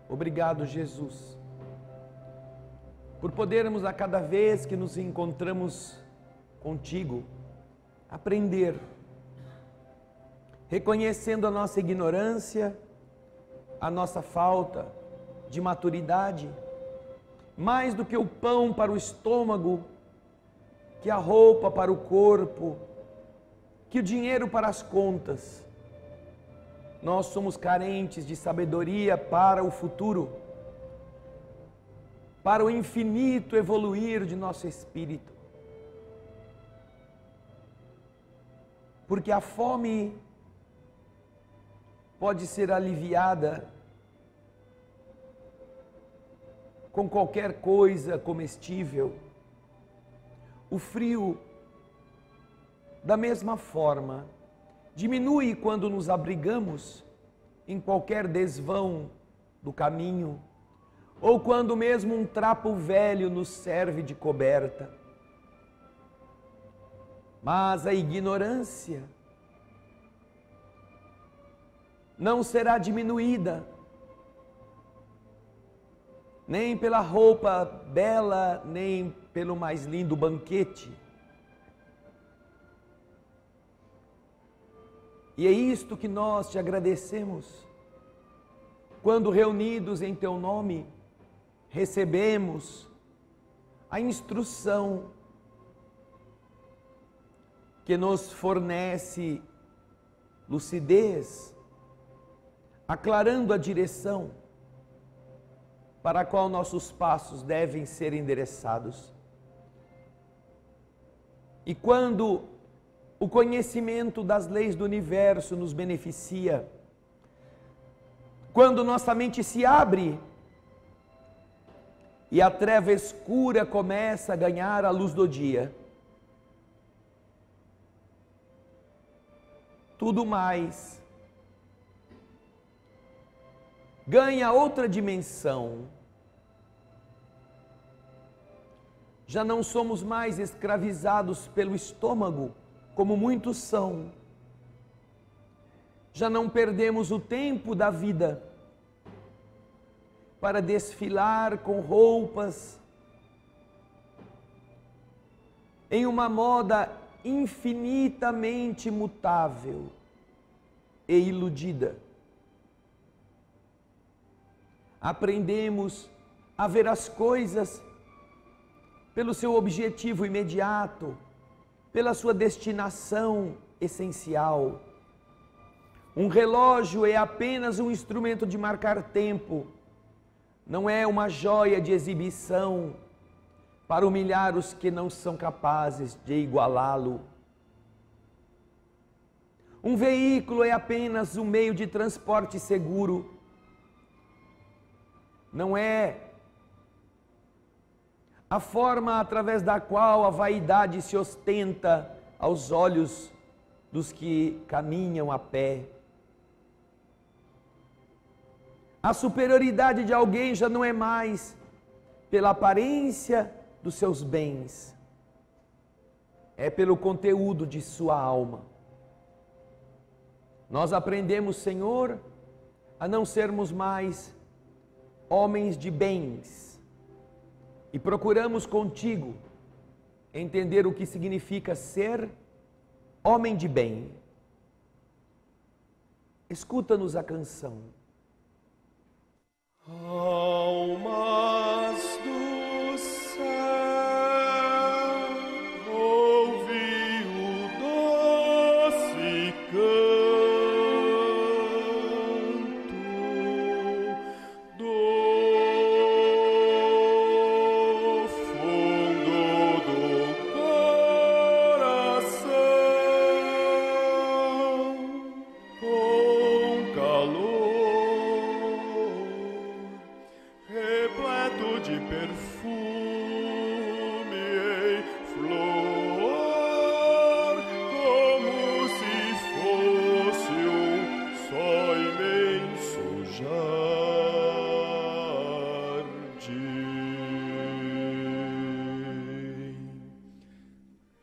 Obrigado, Jesus, por podermos a cada vez que nos encontramos contigo, aprender, reconhecendo a nossa ignorância, a nossa falta de maturidade, mais do que o pão para o estômago, que a roupa para o corpo, que o dinheiro para as contas. Nós somos carentes de sabedoria para o futuro, para o infinito evoluir de nosso espírito. Porque a fome pode ser aliviada com qualquer coisa comestível. O frio, da mesma forma, diminui quando nos abrigamos em qualquer desvão do caminho, ou quando mesmo um trapo velho nos serve de coberta. Mas a ignorância não será diminuída, nem pela roupa bela, nem pelo mais lindo banquete. E é isto que nós te agradecemos, quando reunidos em teu nome, recebemos a instrução que nos fornece lucidez, aclarando a direção para a qual nossos passos devem ser endereçados. E quando o conhecimento das leis do universo nos beneficia, quando nossa mente se abre e a treva escura começa a ganhar a luz do dia, tudo mais ganha outra dimensão. Já não somos mais escravizados pelo estômago, como muitos são. Já não perdemos o tempo da vida para desfilar com roupas em uma moda infinitamente mutável e iludida. Aprendemos a ver as coisas pelo seu objetivo imediato, pela sua destinação essencial. Um relógio é apenas um instrumento de marcar tempo, não é uma joia de exibição para humilhar os que não são capazes de igualá-lo. Um veículo é apenas um meio de transporte seguro, não é a forma através da qual a vaidade se ostenta aos olhos dos que caminham a pé. A superioridade de alguém já não é mais pela aparência dos seus bens, é pelo conteúdo de sua alma. Nós aprendemos, Senhor, a não sermos mais homens de bens, e procuramos contigo entender o que significa ser homem de bem. Escuta-nos a canção. Almas do céu, ouvi o doce canto do fundo do coração, com calor repleto de perfume e flor, como se fosse um só imenso jardim.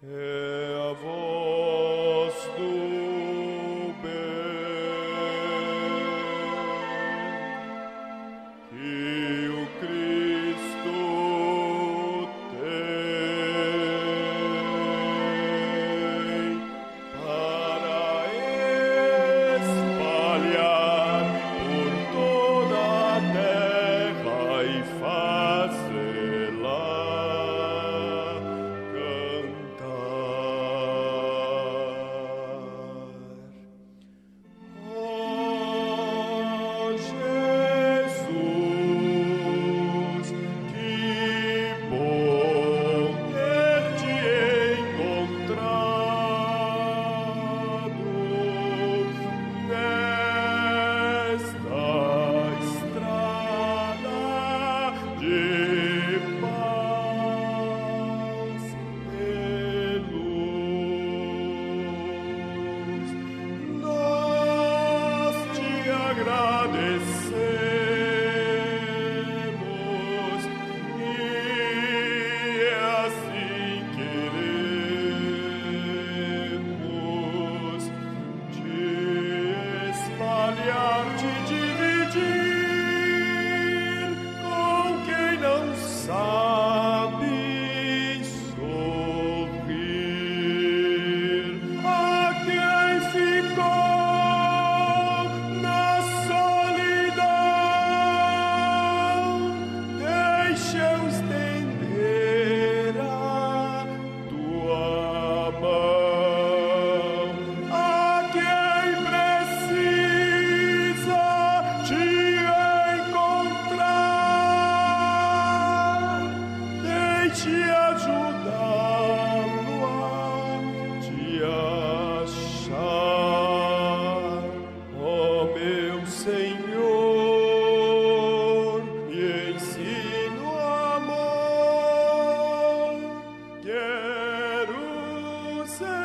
É a voz do bem que descemos e assim queremos te espalhar, te dividir com quem não sabe sorrir. A quem ficou na solidão, deixa eu estender a tua mão. A quem precisa te encontrar, deixe ajudá-lo a te achar. Ó meu Senhor, e ensino amor, quero servir.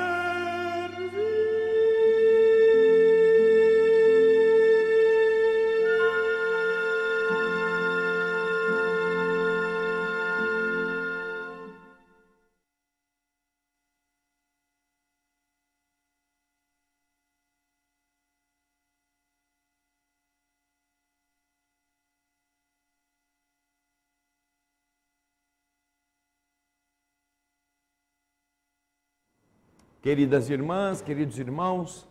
Queridas irmãs, queridos irmãos,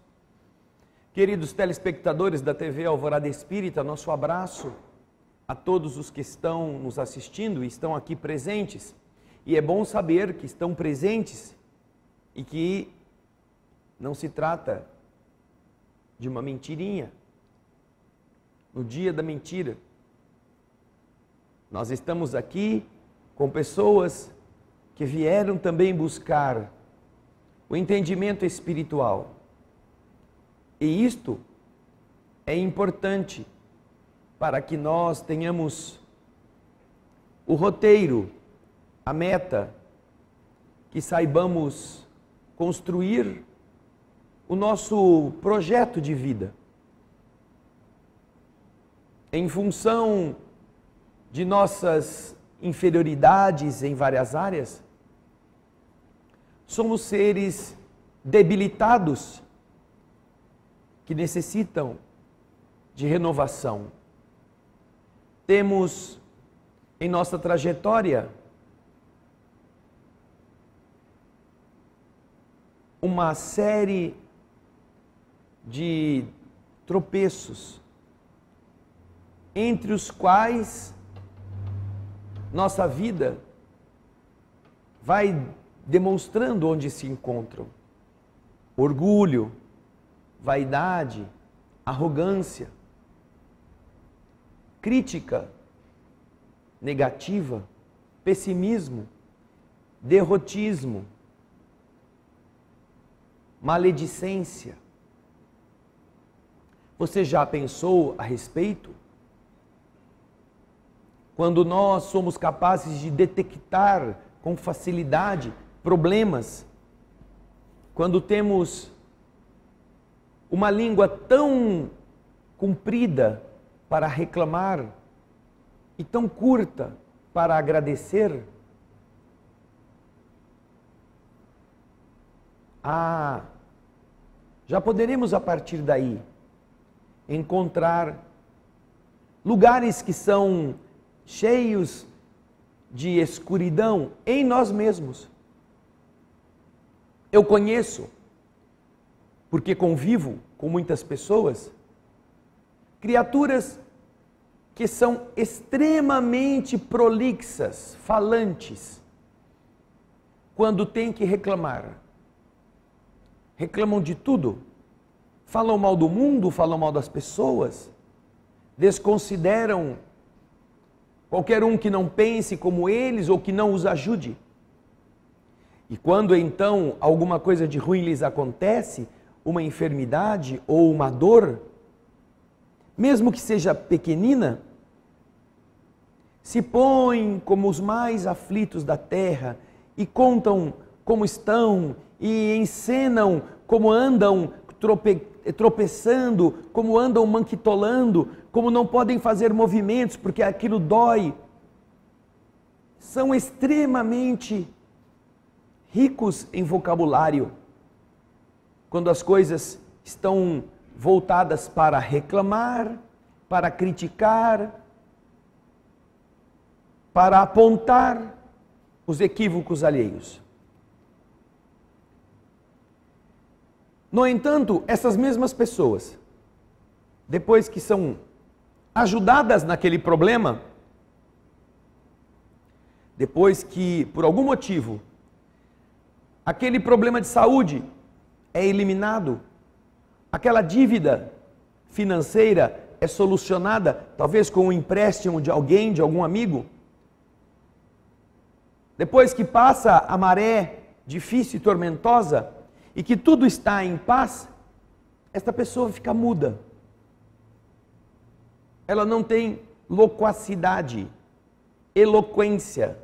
queridos telespectadores da TV Alvorada Espírita, nosso abraço a todos os que estão nos assistindo e estão aqui presentes. E é bom saber que estão presentes e que não se trata de uma mentirinha. No dia da mentira, nós estamos aqui com pessoas que vieram também buscar o entendimento espiritual. E isto é importante para que nós tenhamos o roteiro, a meta, que saibamos construir o nosso projeto de vida. Em função de nossas inferioridades em várias áreas, somos seres debilitados que necessitam de renovação. Temos em nossa trajetória uma série de tropeços, entre os quais nossa vida vai demonstrando onde se encontram. Orgulho, vaidade, arrogância, crítica negativa, pessimismo, derrotismo, maledicência. Você já pensou a respeito? Quando nós somos capazes de detectar com facilidade problemas, quando temos uma língua tão comprida para reclamar e tão curta para agradecer, já poderemos a partir daí encontrar lugares que são cheios de escuridão em nós mesmos. Eu conheço, porque convivo com muitas pessoas, criaturas que são extremamente prolixas, falantes, quando tem que reclamar. Reclamam de tudo, falam mal do mundo, falam mal das pessoas, desconsideram qualquer um que não pense como eles ou que não os ajude. E quando então alguma coisa de ruim lhes acontece, uma enfermidade ou uma dor, mesmo que seja pequenina, se põem como os mais aflitos da terra e contam como estão e encenam como andam tropeçando, como andam manquitolando, como não podem fazer movimentos porque aquilo dói. São extremamente ricos em vocabulário quando as coisas estão voltadas para reclamar, para criticar, para apontar os equívocos alheios. No entanto, essas mesmas pessoas, depois que são ajudadas naquele problema, depois que, por algum motivo, aquele problema de saúde é eliminado, aquela dívida financeira é solucionada, talvez com um empréstimo de alguém, de algum amigo, depois que passa a maré difícil e tormentosa, e que tudo está em paz, esta pessoa fica muda. Ela não tem loquacidade, eloquência.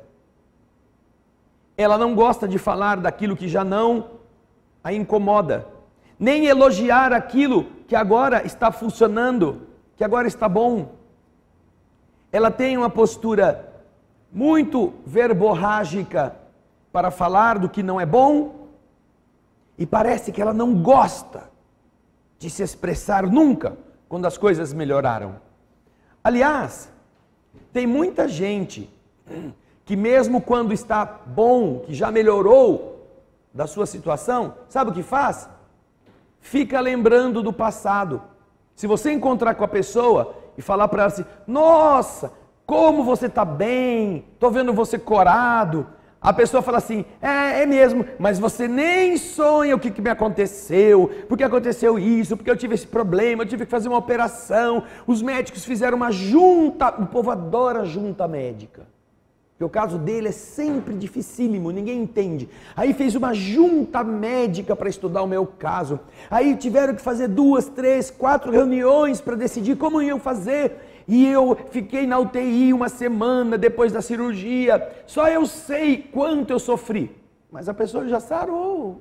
Ela não gosta de falar daquilo que já não a incomoda, nem elogiar aquilo que agora está funcionando, que agora está bom. Ela tem uma postura muito verborrágica para falar do que não é bom, e parece que ela não gosta de se expressar nunca quando as coisas melhoraram. Aliás, tem muita gente que mesmo quando está bom, que já melhorou da sua situação, sabe o que faz? Fica lembrando do passado. Se você encontrar com a pessoa e falar para ela assim, nossa, como você está bem, estou vendo você corado, a pessoa fala assim, é mesmo, mas você nem sonha o que me aconteceu, porque aconteceu isso, porque eu tive esse problema, eu tive que fazer uma operação, os médicos fizeram uma junta, o povo adora junta médica, porque o caso dele é sempre dificílimo, ninguém entende. Aí fez uma junta médica para estudar o meu caso, aí tiveram que fazer 2, 3, 4 reuniões para decidir como iam fazer, e eu fiquei na UTI uma semana depois da cirurgia, só eu sei quanto eu sofri. Mas a pessoa já sarou.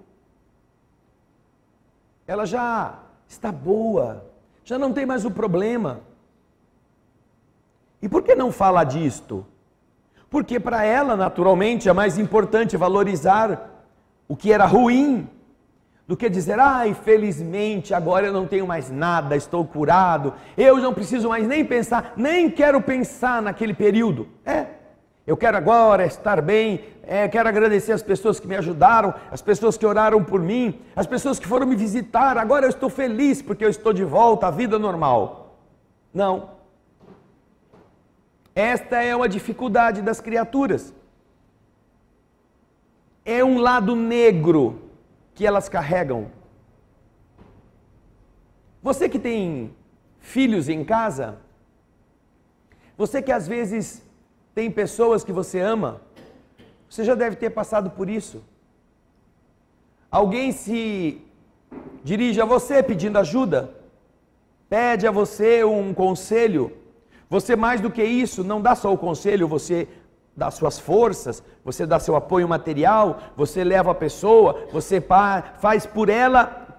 Ela já está boa, já não tem mais o problema. E por que não fala disto? Porque para ela, naturalmente, é mais importante valorizar o que era ruim, do que dizer, felizmente, agora eu não tenho mais nada, estou curado, eu não preciso mais nem pensar, nem quero pensar naquele período. Eu quero agora estar bem, quero agradecer as pessoas que me ajudaram, as pessoas que oraram por mim, as pessoas que foram me visitar, agora eu estou feliz porque eu estou de volta à vida normal. Não. Esta é uma dificuldade das criaturas. É um lado negro que elas carregam. Você que tem filhos em casa, você que às vezes tem pessoas que você ama, você já deve ter passado por isso. Alguém se dirige a você pedindo ajuda, pede a você um conselho, você mais do que isso, não dá só o conselho, você dá suas forças, você dá seu apoio material, você leva a pessoa, você faz por ela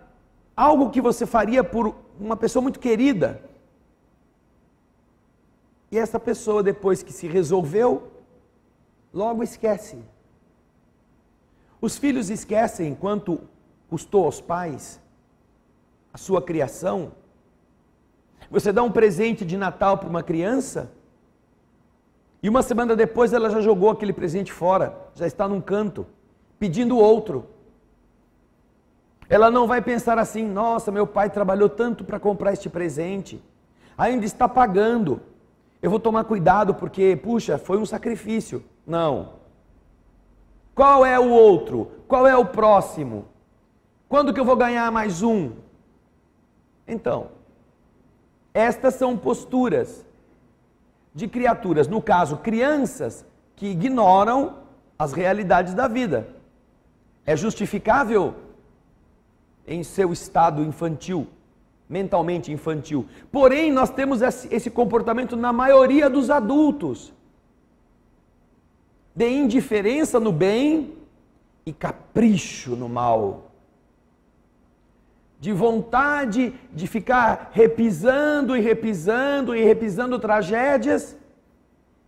algo que você faria por uma pessoa muito querida. E essa pessoa, depois que se resolveu, logo esquece. Os filhos esquecem quanto custou aos pais a sua criação. Você dá um presente de Natal para uma criança, e uma semana depois ela já jogou aquele presente fora, já está num canto, pedindo outro. Ela não vai pensar assim, nossa, meu pai trabalhou tanto para comprar este presente, ainda está pagando, eu vou tomar cuidado porque, puxa, foi um sacrifício. Não. Qual é o outro? Qual é o próximo? Quando que eu vou ganhar mais um? Então, estas são posturas de criaturas, no caso, crianças que ignoram as realidades da vida. É justificável em seu estado infantil, mentalmente infantil. Porém, nós temos esse comportamento na maioria dos adultos, de indiferença no bem e capricho no mal. de vontade de ficar repisando e repisando e repisando tragédias,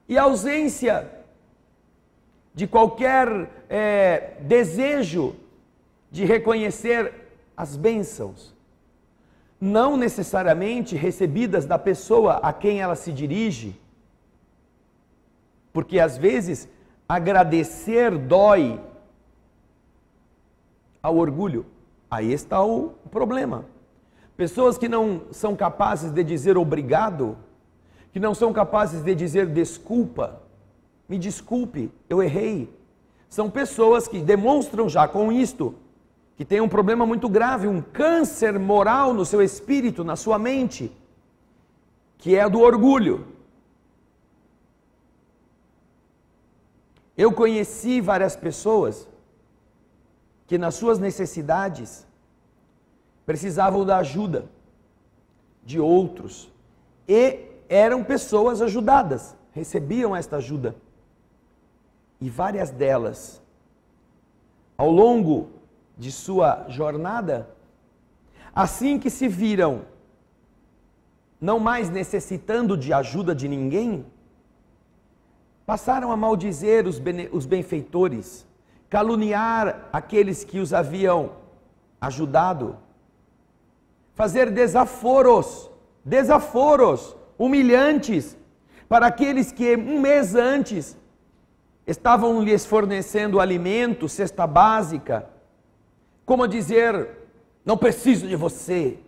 e ausência de qualquer desejo de reconhecer as bênçãos, não necessariamente recebidas da pessoa a quem ela se dirige, porque às vezes agradecer dói ao orgulho. Aí está o problema. Pessoas que não são capazes de dizer obrigado, que não são capazes de dizer desculpa, me desculpe, eu errei. São pessoas que demonstram já com isto que tem um problema muito grave, um câncer moral no seu espírito, na sua mente, que é do orgulho. Eu conheci várias pessoas que nas suas necessidades precisavam da ajuda de outros e eram pessoas ajudadas, recebiam esta ajuda. E várias delas, ao longo de sua jornada, assim que se viram não mais necessitando de ajuda de ninguém, passaram a maldizer os benfeitores, caluniar aqueles que os haviam ajudado, fazer desaforos humilhantes para aqueles que um mês antes estavam lhes fornecendo alimento, cesta básica, como dizer, não preciso de você,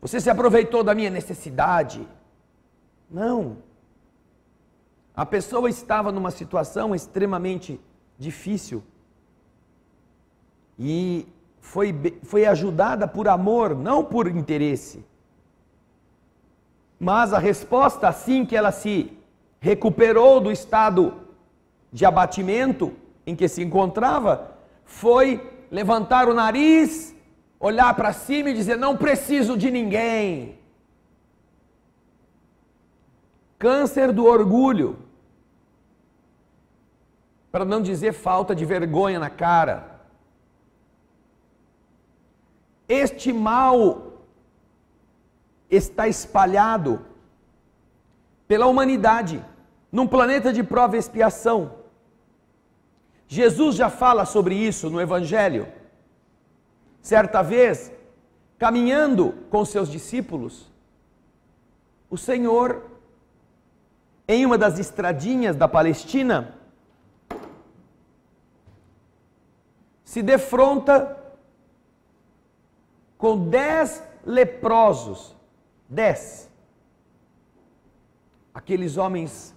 você se aproveitou da minha necessidade. Não. A pessoa estava numa situação extremamente difícil e foi ajudada por amor, não por interesse. Mas a resposta, assim que ela se recuperou do estado de abatimento em que se encontrava, foi levantar o nariz, olhar para cima e dizer, não preciso de ninguém. Câncer do orgulho, para não dizer falta de vergonha na cara. Este mal está espalhado pela humanidade, num planeta de prova e expiação. Jesus já fala sobre isso no Evangelho. Certa vez, caminhando com seus discípulos, o Senhor, em uma das estradinhas da Palestina, se defronta com 10 leprosos. 10. Aqueles homens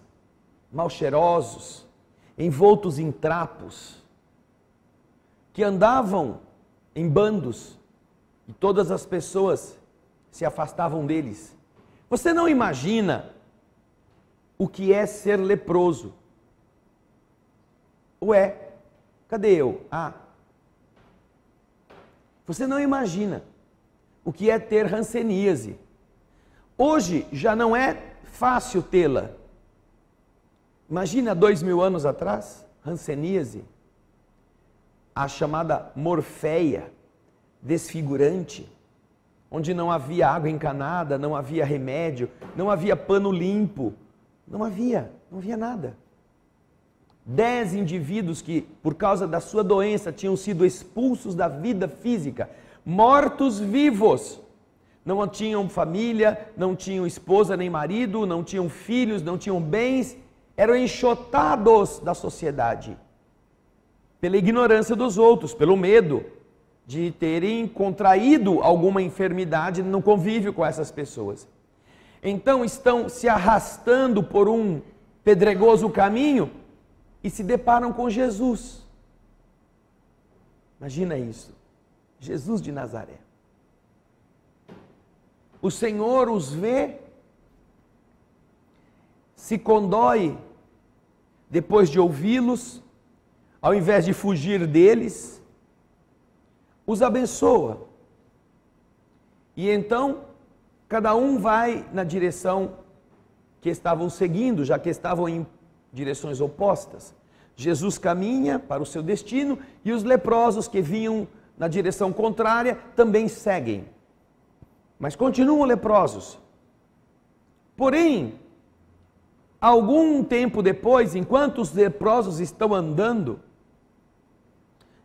mal cheirosos, envoltos em trapos, que andavam em bandos e todas as pessoas se afastavam deles. Você não imagina o que é ser leproso. Ué, cadê eu? Você não imagina o que é ter hanseníase. Hoje já não é fácil tê-la. Imagina 2000 anos atrás, hanseníase, a chamada morféia, desfigurante, onde não havia água encanada, não havia remédio, não havia pano limpo, não havia nada. 10 indivíduos que, por causa da sua doença, tinham sido expulsos da vida física, mortos vivos, não tinham família, não tinham esposa nem marido, não tinham filhos, não tinham bens, eram enxotados da sociedade, pela ignorância dos outros, pelo medo de terem contraído alguma enfermidade no convívio com essas pessoas. Então estão se arrastando por um pedregoso caminho e se deparam com Jesus. Imagina isso, Jesus de Nazaré. O Senhor os vê, se condói depois de ouvi-los, ao invés de fugir deles, os abençoa. E então, cada um vai na direção que estavam seguindo, já que estavam em direções opostas. Jesus caminha para o seu destino e os leprosos que vinham na direção contrária, também seguem. Mas continuam leprosos. Porém, algum tempo depois, enquanto os leprosos estão andando,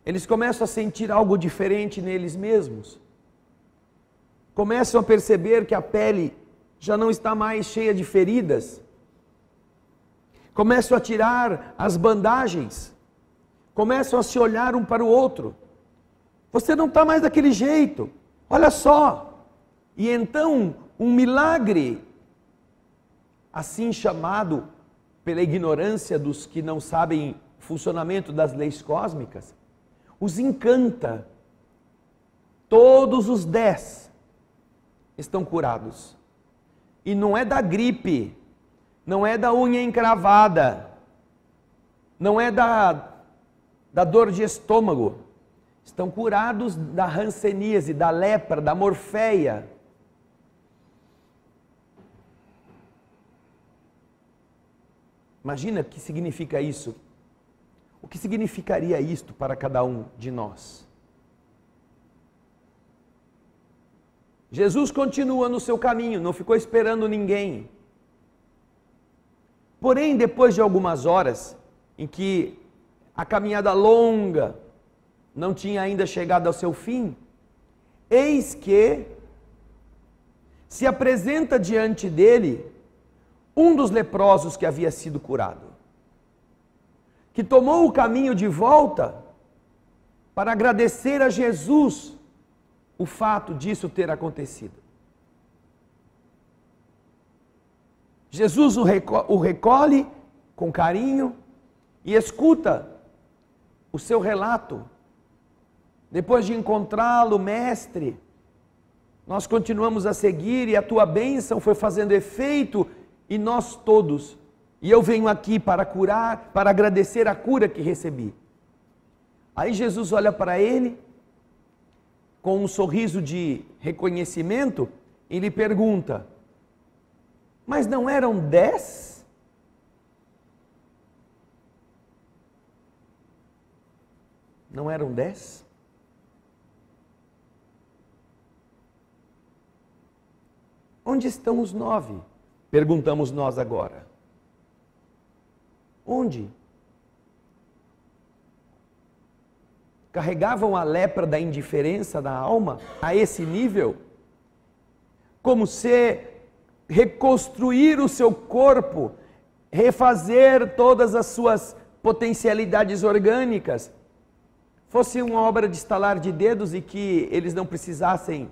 eles começam a sentir algo diferente neles mesmos. Começam a perceber que a pele já não está mais cheia de feridas. Começam a tirar as bandagens. Começam a se olhar um para o outro. Você não está mais daquele jeito. Olha só. E então, um milagre, assim chamado pela ignorância dos que não sabem o funcionamento das leis cósmicas, os encanta. Todos os 10 estão curados. E não é da gripe, não é da unha encravada, não é da dor de estômago. Estão curados da hanseníase, da lepra, da morfeia. Imagina o que significa isso. O que significaria isto para cada um de nós? Jesus continua no seu caminho, não ficou esperando ninguém. Porém, depois de algumas horas, em que a caminhada longa não tinha ainda chegado ao seu fim, eis que se apresenta diante dele um dos leprosos que havia sido curado, que tomou o caminho de volta para agradecer a Jesus o fato disso ter acontecido. Jesus o recolhe com carinho e escuta o seu relato. Depois de encontrá-lo, mestre, nós continuamos a seguir e a tua bênção foi fazendo efeito e nós todos. E eu venho aqui para curar, para agradecer a cura que recebi. Aí Jesus olha para ele com um sorriso de reconhecimento e lhe pergunta: mas não eram 10? Não eram 10? Onde estão os 9? Perguntamos nós agora. Onde? Carregavam a lepra da indiferença da alma a esse nível? Como se reconstruir o seu corpo, refazer todas as suas potencialidades orgânicas, fosse uma obra de estalar de dedos e que eles não precisassem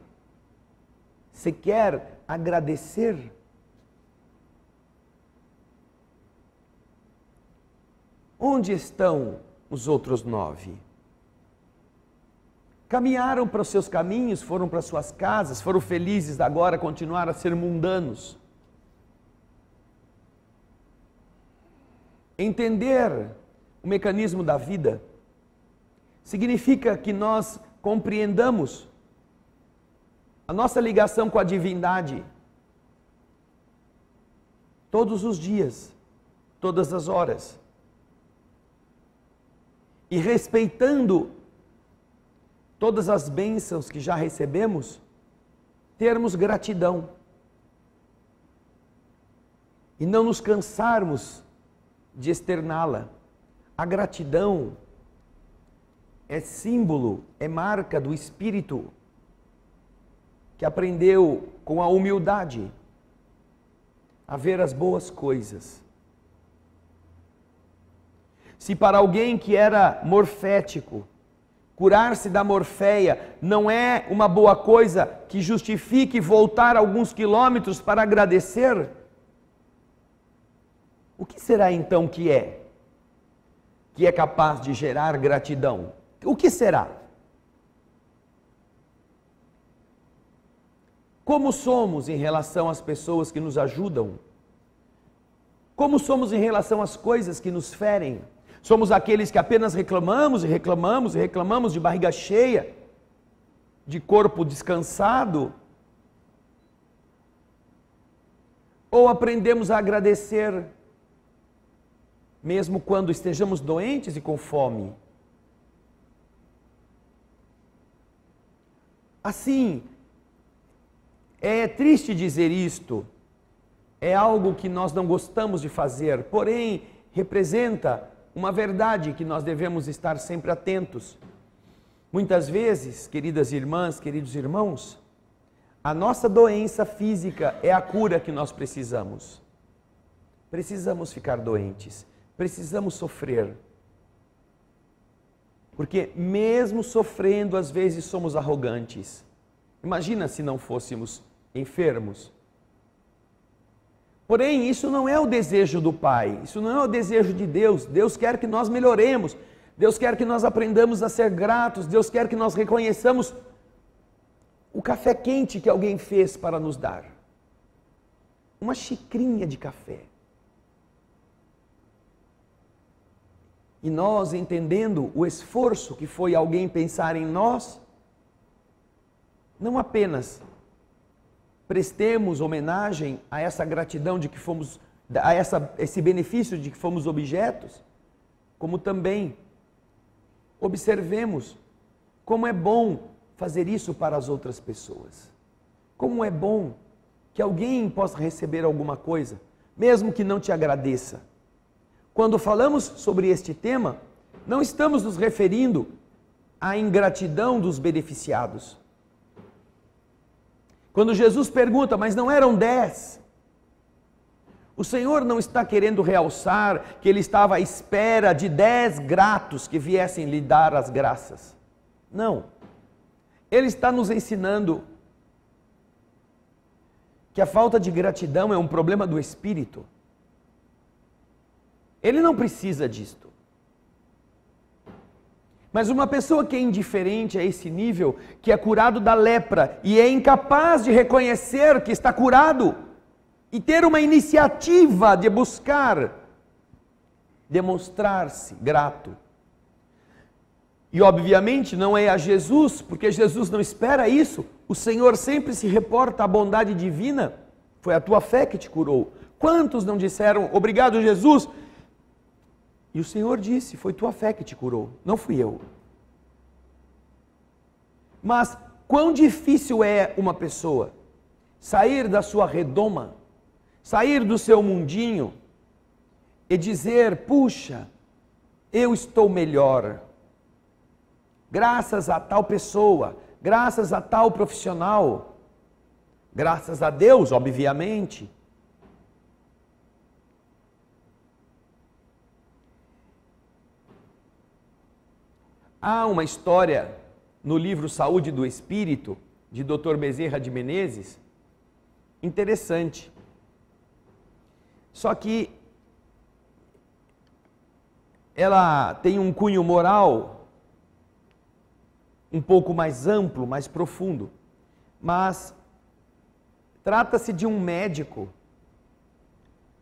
sequer agradecer? Onde estão os outros 9? Caminharam para os seus caminhos, foram para suas casas, foram felizes agora, continuaram a ser mundanos. Entender o mecanismo da vida significa que nós compreendamos a nossa ligação com a divindade todos os dias, todas as horas. E respeitando todas as bênçãos que já recebemos, termos gratidão. E não nos cansarmos de externá-la. A gratidão é símbolo, é marca do espírito que aprendeu com a humildade a ver as boas coisas. Se para alguém que era morfético, curar-se da morfeia não é uma boa coisa que justifique voltar alguns quilômetros para agradecer, o que será então que é capaz de gerar gratidão? O que será? Como somos em relação às pessoas que nos ajudam? Como somos em relação às coisas que nos ferem? Somos aqueles que apenas reclamamos e reclamamos e reclamamos de barriga cheia, de corpo descansado? Ou aprendemos a agradecer, mesmo quando estejamos doentes e com fome? Assim, é triste dizer isto, é algo que nós não gostamos de fazer, porém representa uma verdade que nós devemos estar sempre atentos. Muitas vezes, queridas irmãs, queridos irmãos, a nossa doença física é a cura que nós precisamos. Precisamos ficar doentes, precisamos sofrer. Porque mesmo sofrendo, às vezes somos arrogantes. Imagina se não fôssemos enfermos. Porém, isso não é o desejo do Pai, isso não é o desejo de Deus. Deus quer que nós melhoremos, Deus quer que nós aprendamos a ser gratos, Deus quer que nós reconheçamos o café quente que alguém fez para nos dar. Uma xicrinha de café. E nós, entendendo o esforço que foi alguém pensar em nós, não apenas prestemos homenagem a essa gratidão de que fomos, a esse benefício de que fomos objetos, como também observemos como é bom fazer isso para as outras pessoas. Como é bom que alguém possa receber alguma coisa, mesmo que não te agradeça. Quando falamos sobre este tema, não estamos nos referindo à ingratidão dos beneficiados. Quando Jesus pergunta, mas não eram 10? O Senhor não está querendo realçar que Ele estava à espera de 10 gratos que viessem lhe dar as graças. Não. Ele está nos ensinando que a falta de gratidão é um problema do espírito. Ele não precisa disto. Mas uma pessoa que é indiferente a esse nível, que é curado da lepra e é incapaz de reconhecer que está curado e ter uma iniciativa de buscar demonstrar-se grato. E obviamente não é a Jesus, porque Jesus não espera isso. O Senhor sempre se reporta à bondade divina. Foi a tua fé que te curou. Quantos não disseram, obrigado Jesus? E o Senhor disse, foi tua fé que te curou, não fui eu. Mas quão difícil é uma pessoa sair da sua redoma, sair do seu mundinho e dizer, puxa, eu estou melhor. Graças a tal pessoa, graças a tal profissional, graças a Deus, obviamente. Há uma história no livro Saúde do Espírito, de Dr. Bezerra de Menezes, interessante. Só que ela tem um cunho moral um pouco mais amplo, mais profundo. Mas trata-se de um médico.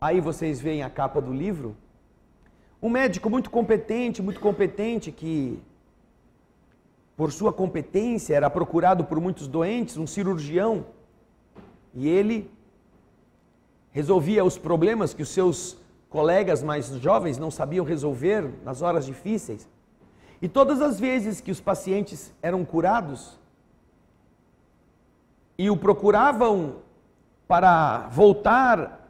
Aí vocês veem a capa do livro. Um médico muito competente que por sua competência, era procurado por muitos doentes, um cirurgião, e ele resolvia os problemas que os seus colegas mais jovens não sabiam resolver nas horas difíceis. E todas as vezes que os pacientes eram curados e o procuravam para voltar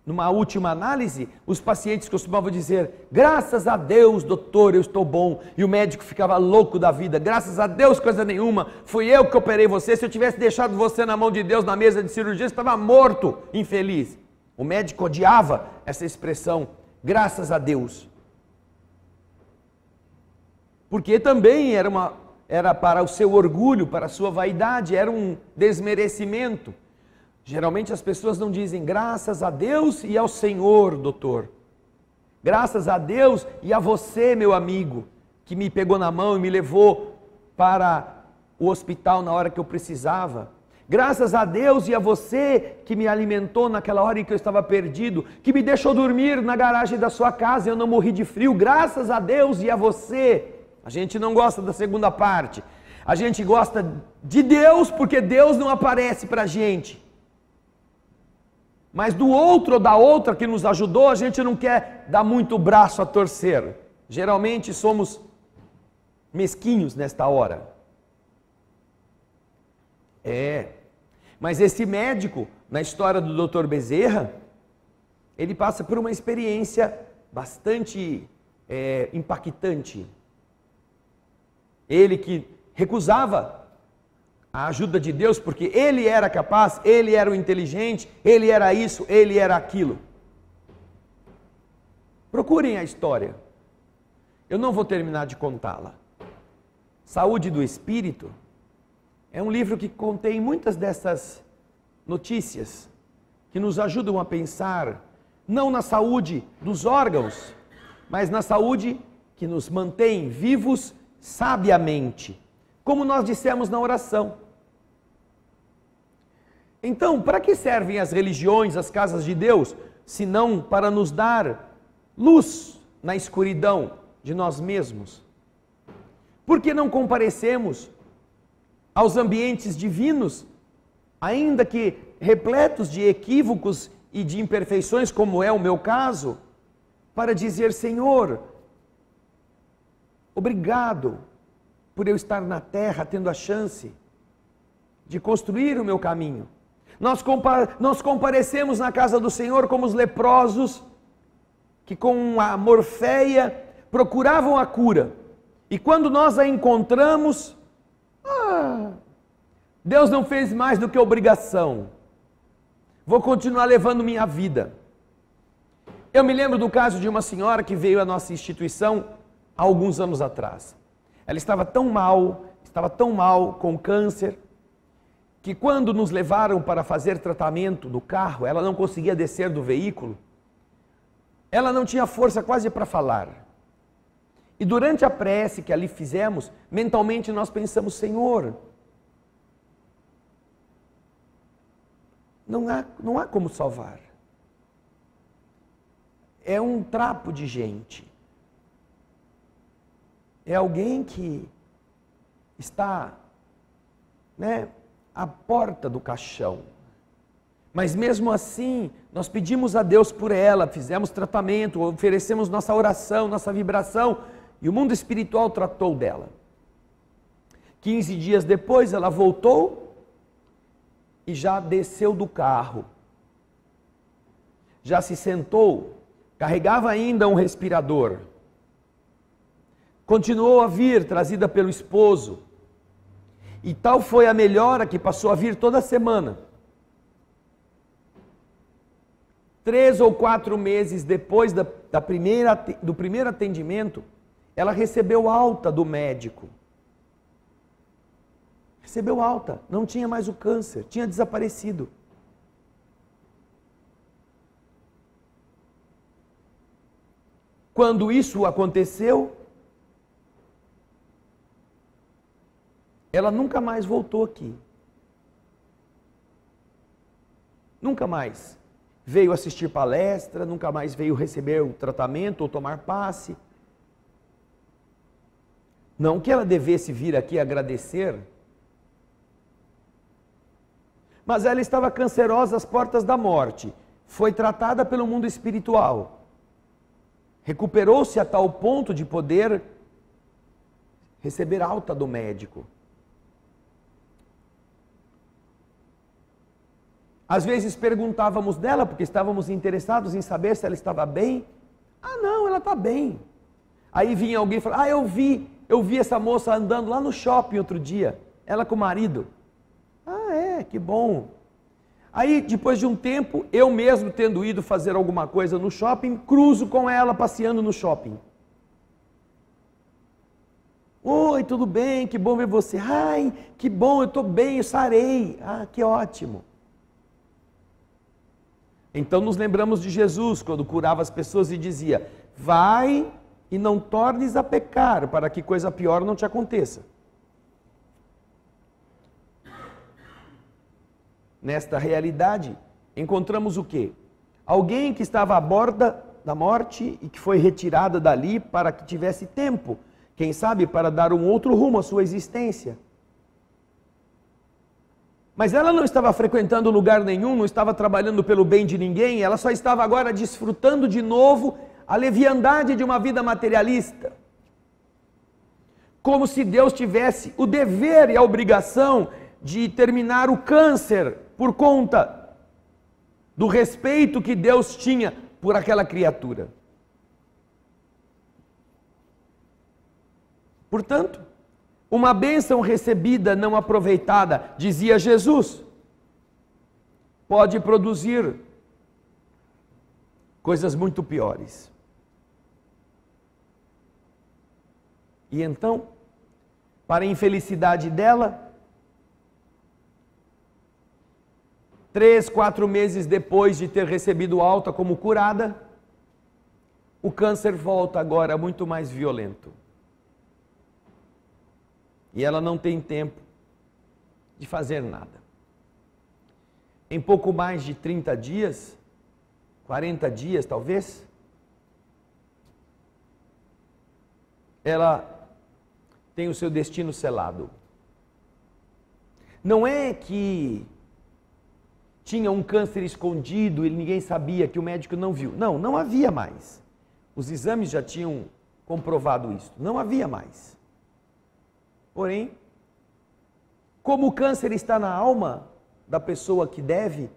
numa última análise, os pacientes costumavam dizer, graças a Deus, doutor, eu estou bom. E o médico ficava louco da vida, graças a Deus, coisa nenhuma, fui eu que operei você. Se eu tivesse deixado você na mão de Deus na mesa de cirurgia, você estava morto, infeliz. O médico odiava essa expressão, graças a Deus. Porque também era para o seu orgulho, para a sua vaidade, era um desmerecimento. Geralmente as pessoas não dizem graças a Deus e ao Senhor, doutor. Graças a Deus e a você, meu amigo, que me pegou na mão e me levou para o hospital na hora que eu precisava. Graças a Deus e a você que me alimentou naquela hora em que eu estava perdido, que me deixou dormir na garagem da sua casa e eu não morri de frio. Graças a Deus e a você. A gente não gosta da segunda parte. A gente gosta de Deus porque Deus não aparece para a gente. Mas do outro ou da outra que nos ajudou, a gente não quer dar muito braço a torcer. Geralmente somos mesquinhos nesta hora. Mas esse médico, na história do Dr. Bezerra, ele passa por uma experiência bastante impactante. Ele que recusava a ajuda de Deus, porque ele era capaz, ele era o inteligente, ele era isso, ele era aquilo. Procurem a história. Eu não vou terminar de contá-la. Saúde do Espírito é um livro que contém muitas dessas notícias que nos ajudam a pensar não na saúde dos órgãos, mas na saúde que nos mantém vivos sabiamente, como nós dissemos na oração. Então, para que servem as religiões, as casas de Deus, se não para nos dar luz na escuridão de nós mesmos? Por que não comparecemos aos ambientes divinos, ainda que repletos de equívocos e de imperfeições, como é o meu caso, para dizer: Senhor, obrigado por eu estar na terra tendo a chance de construir o meu caminho. Nós comparecemos na casa do Senhor como os leprosos que com a morféia procuravam a cura. E quando nós a encontramos, Deus não fez mais do que obrigação. Vou continuar levando minha vida. Eu me lembro do caso de uma senhora que veio à nossa instituição há alguns anos atrás. Ela estava tão mal com câncer, que quando nos levaram para fazer tratamento do carro, ela não conseguia descer do veículo. Ela não tinha força quase para falar. E durante a prece que ali fizemos, mentalmente nós pensamos: Senhor, não há como salvar. É um trapo de gente. É alguém que está, à porta do caixão. Mas mesmo assim, nós pedimos a Deus por ela, fizemos tratamento, oferecemos nossa oração, nossa vibração, e o mundo espiritual tratou dela. 15 dias depois, ela voltou e já desceu do carro. Já se sentou, carregava ainda um respirador. Continuou a vir, trazida pelo esposo. E tal foi a melhora que passou a vir toda semana. 3 ou 4 meses depois do primeiro atendimento, ela recebeu alta do médico. Recebeu alta, não tinha mais o câncer, tinha desaparecido. Quando isso aconteceu, ela nunca mais voltou aqui. Nunca mais veio assistir palestra, nunca mais veio receber o tratamento ou tomar passe. Não que ela devesse vir aqui agradecer, mas ela estava cancerosa às portas da morte. Foi tratada pelo mundo espiritual. Recuperou-se a tal ponto de poder receber alta do médico. Às vezes perguntávamos dela, porque estávamos interessados em saber se ela estava bem. Não, ela está bem. Aí vinha alguém e falava: eu vi essa moça andando lá no shopping outro dia, ela com o marido. Que bom. Aí, depois de um tempo, eu mesmo tendo ido fazer alguma coisa no shopping, cruzo com ela passeando no shopping. Oi, tudo bem? Que bom ver você. Que bom, eu estou bem, eu sarei. Que ótimo. Então nos lembramos de Jesus, quando curava as pessoas e dizia: vai e não tornes a pecar, para que coisa pior não te aconteça. Nesta realidade, encontramos o quê? Alguém que estava à borda da morte e que foi retirada dali para que tivesse tempo, quem sabe para dar um outro rumo à sua existência. Mas ela não estava frequentando lugar nenhum, não estava trabalhando pelo bem de ninguém, ela só estava agora desfrutando de novo a leviandade de uma vida materialista. Como se Deus tivesse o dever e a obrigação de terminar o câncer por conta do respeito que Deus tinha por aquela criatura. Portanto, uma bênção recebida não aproveitada, dizia Jesus, pode produzir coisas muito piores. E então, para a infelicidade dela, 3, 4 meses depois de ter recebido alta como curada, o câncer volta agora muito mais violento. E ela não tem tempo de fazer nada. Em pouco mais de 30 dias, 40 dias talvez, ela tem o seu destino selado. Não é que tinha um câncer escondido e ninguém sabia, que o médico não viu. Não, não havia mais. Os exames já tinham comprovado isso. Não havia mais. Porém, como o câncer está na alma da pessoa que deve,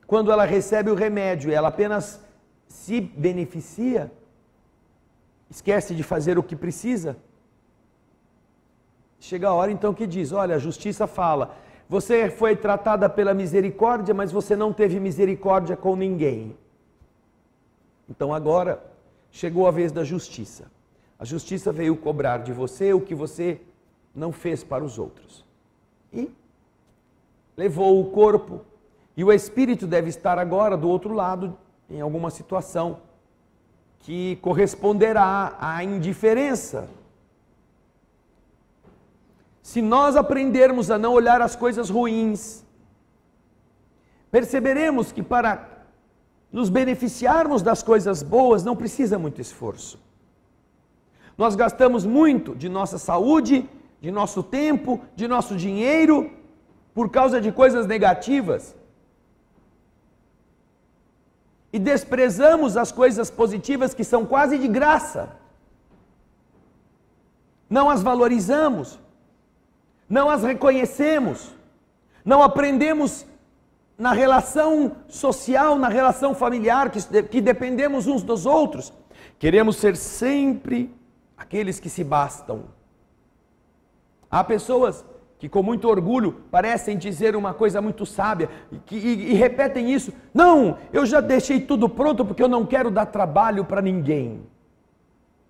quando ela recebe o remédio, ela apenas se beneficia, esquece de fazer o que precisa, chega a hora então que diz, olha, a justiça fala, você foi tratada pela misericórdia, mas você não teve misericórdia com ninguém. Então agora chegou a vez da justiça. A justiça veio cobrar de você o que você não fez para os outros. E levou o corpo, e o espírito deve estar agora do outro lado, em alguma situação que corresponderá à indiferença. Se nós aprendermos a não olhar as coisas ruins, perceberemos que para nos beneficiarmos das coisas boas não precisa muito esforço. Nós gastamos muito de nossa saúde, de nosso tempo, de nosso dinheiro, por causa de coisas negativas. E desprezamos as coisas positivas que são quase de graça. Não as valorizamos, não as reconhecemos, não aprendemos na relação social, na relação familiar, que dependemos uns dos outros. Queremos ser sempre aqueles que se bastam. Há pessoas que com muito orgulho parecem dizer uma coisa muito sábia e repetem isso. Não, eu já deixei tudo pronto porque eu não quero dar trabalho para ninguém.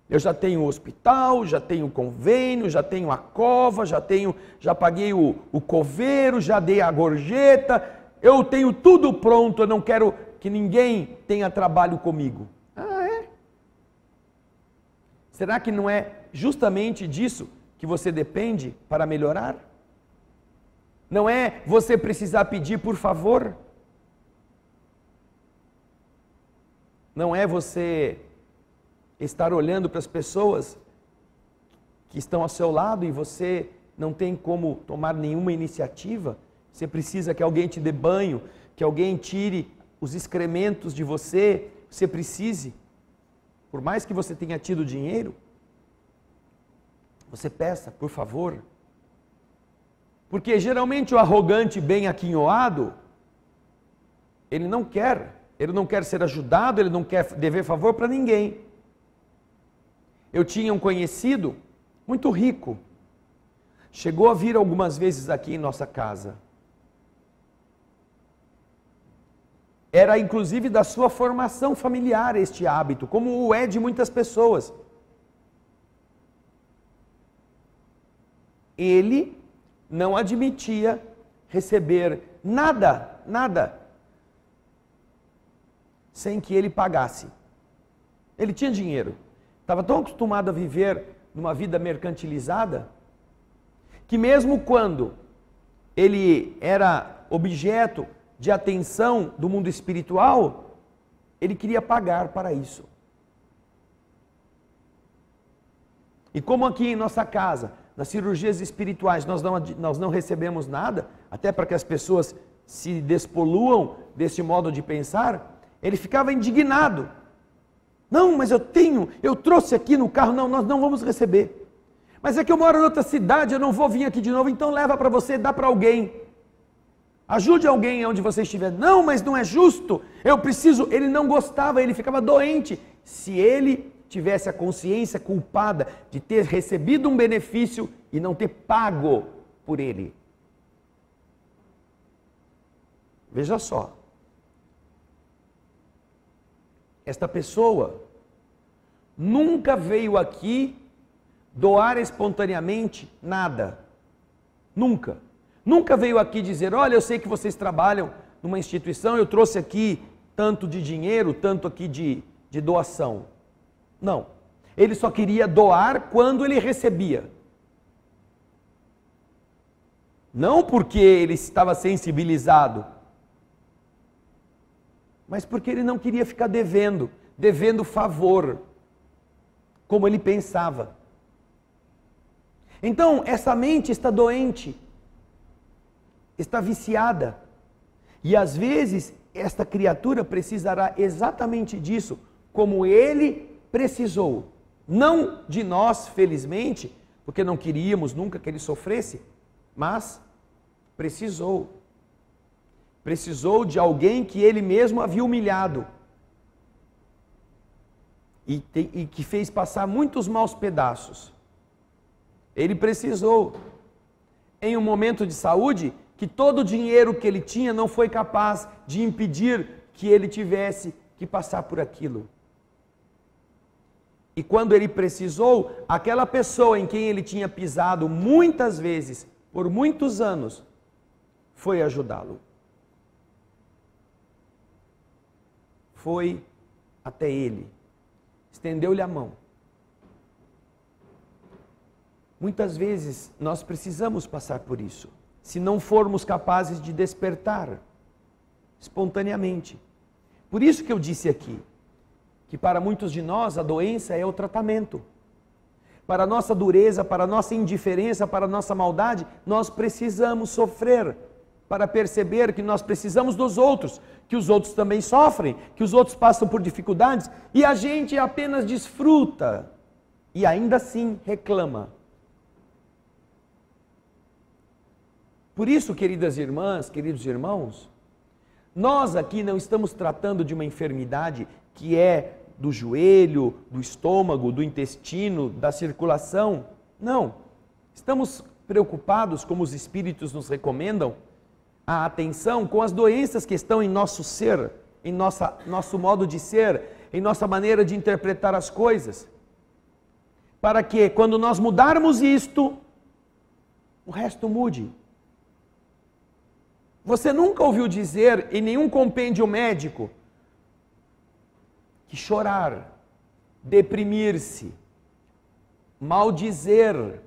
Eu já tenho o hospital, já tenho o convênio, já tenho a cova, já paguei o coveiro, já dei a gorjeta, eu tenho tudo pronto, eu não quero que ninguém tenha trabalho comigo. Ah, é? Será que não é justamente disso que você depende para melhorar? Não é você precisar pedir por favor? Não é você estar olhando para as pessoas que estão ao seu lado e você não tem como tomar nenhuma iniciativa? Você precisa que alguém te dê banho, que alguém tire os excrementos de você, você precise. Por mais que você tenha tido dinheiro, você peça, por favor. Porque geralmente o arrogante bem aquinhoado, ele não quer ser ajudado, ele não quer dever favor para ninguém. Eu tinha um conhecido muito rico, chegou a vir algumas vezes aqui em nossa casa. Era inclusive da sua formação familiar este hábito, como o é de muitas pessoas. Ele não admitia receber nada, sem que ele pagasse. Ele tinha dinheiro, estava tão acostumado a viver numa vida mercantilizada, que mesmo quando ele era objeto de atenção do mundo espiritual, ele queria pagar para isso. E como aqui em nossa casa, nas cirurgias espirituais, nós não recebemos nada, até para que as pessoas se despoluam desse modo de pensar, ele ficava indignado. Não, mas eu trouxe aqui no carro, não, nós não vamos receber. Mas é que eu moro em outra cidade, eu não vou vir aqui de novo, então leva para você, dá para alguém. Ajude alguém onde você estiver. Não, mas não é justo, eu preciso. Ele não gostava, ele ficava doente. Se ele tivesse a consciência culpada de ter recebido um benefício e não ter pago por ele. Veja só. Esta pessoa nunca veio aqui doar espontaneamente nada. Nunca. Nunca veio aqui dizer, olha, eu sei que vocês trabalham numa instituição, eu trouxe aqui tanto de dinheiro, tanto aqui de doação. Não. Ele só queria doar quando ele recebia. Não porque ele estava sensibilizado, mas porque ele não queria ficar devendo favor, como ele pensava. Então, essa mente está doente, está viciada, e às vezes esta criatura precisará exatamente disso, como ele precisou. Não de nós, felizmente, porque não queríamos nunca que ele sofresse, mas precisou. Precisou de alguém que ele mesmo havia humilhado e que fez passar muitos maus pedaços. Ele precisou, em um momento de saúde, que todo o dinheiro que ele tinha não foi capaz de impedir que ele tivesse que passar por aquilo. E quando ele precisou, aquela pessoa em quem ele tinha pisado muitas vezes, por muitos anos, foi ajudá-lo. Foi até ele, estendeu-lhe a mão. Muitas vezes nós precisamos passar por isso, se não formos capazes de despertar espontaneamente. Por isso que eu disse aqui, que para muitos de nós a doença é o tratamento. Para a nossa dureza, para a nossa indiferença, para a nossa maldade, nós precisamos sofrer para perceber que nós precisamos dos outros, que os outros também sofrem, que os outros passam por dificuldades e a gente apenas desfruta e ainda assim reclama. Por isso, queridas irmãs, queridos irmãos, nós aqui não estamos tratando de uma enfermidade que é do joelho, do estômago, do intestino, da circulação. Não. Estamos preocupados, como os espíritos nos recomendam, a atenção com as doenças que estão em nosso ser, em nosso modo de ser, em nossa maneira de interpretar as coisas. Para que, quando nós mudarmos isto, o resto mude. Você nunca ouviu dizer em nenhum compêndio médico que chorar, deprimir-se, maldizer,